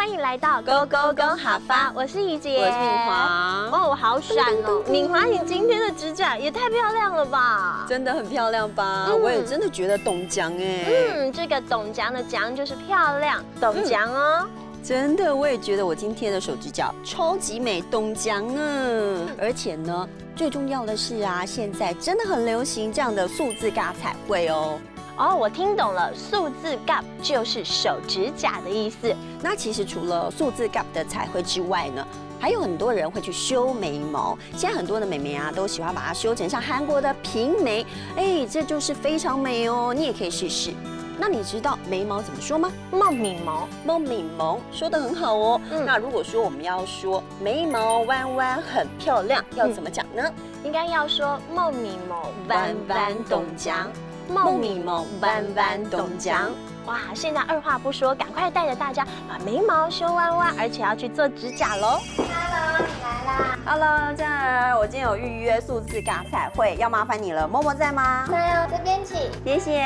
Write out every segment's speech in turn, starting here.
欢迎来到 Go Go Go 好发，我是怡姐，我是敏华。哦，我好闪哦！敏华，你今天的指甲也太漂亮了吧？真的很漂亮吧？我也真的觉得董江哎。这个董江的江就是漂亮，董江哦。真的，我也觉得我今天的手指甲超级美，董江呢。而且呢，最重要的是啊，现在真的很流行这样的数字嘎彩绘哦。哦，我听懂了，数字 gap 就是手指甲的意思。那其实除了数字 gap 的彩绘之外呢，还有很多人会去修眉毛。现在很多的美眉啊，都喜欢把它修成像韩国的平眉，哎，这就是非常美哦。你也可以试试。那你知道眉毛怎么说吗？梦敏毛，梦敏毛，说得很好哦。那如果说我们要说眉毛弯弯很漂亮，要怎么讲呢？应该要说梦敏毛弯弯董江。梦敏毛弯弯董江。哇，现在二话不说，赶快带着大家把眉毛修弯弯，而且要去做指甲喽。Hello， 你来啦。Hello， 佳儿，我今天有预约数字嘎彩绘，要麻烦你了。默默在吗？在哦，这边请。谢谢。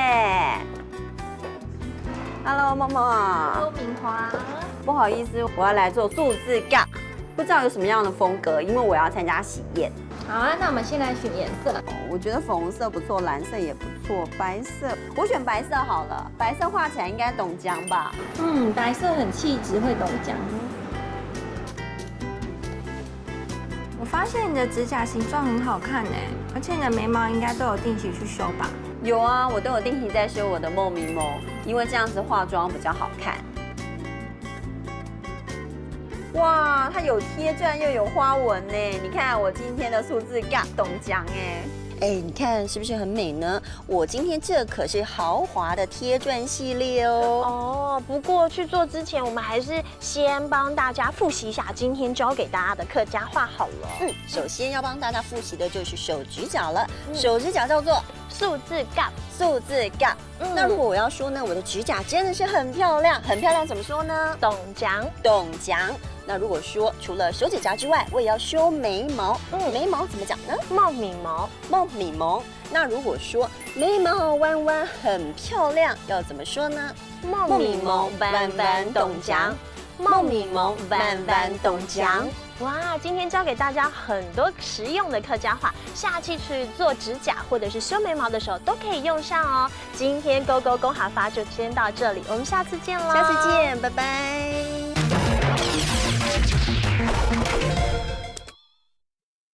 Hello， 默默。Hello， 敏华。不好意思，我要来做数字嘎，不知道有什么样的风格，因为我要参加喜宴。好啊，那我们先来选颜色。我觉得粉红色不错，蓝色也不错，白色我选白色好了，白色画起来应该董江吧？白色很气质，会董江。我发现你的指甲形状很好看哎，而且你的眉毛应该都有定期去修吧？有啊，我都有定期在修我的梦眉毛，因为这样子化妆比较好看。哇，它有贴钻又有花纹呢！你看我今天的数字嘎董江哎，你看是不是很美呢？我今天这可是豪华的贴钻系列哦。哦，不过去做之前，我们还是先帮大家复习一下今天教给大家的客家话好了。首先要帮大家复习的就是手指甲了。手指甲叫做数字 gap， 数字 gap。那如果我要说呢，我的指甲真的是很漂亮，很漂亮怎么说呢？董江，董江。那如果说除了手指甲之外，我也要修眉毛，眉毛怎么讲呢？梦敏毛，梦敏毛。那如果说眉毛弯弯很漂亮，要怎么说呢？梦敏毛弯弯董江，梦敏毛弯弯董江。哇，今天教给大家很多实用的客家话，下期去做指甲或者是修眉毛的时候都可以用上哦。今天 Go Go 公好发就先到这里，我们下次见喽！下次见，拜拜。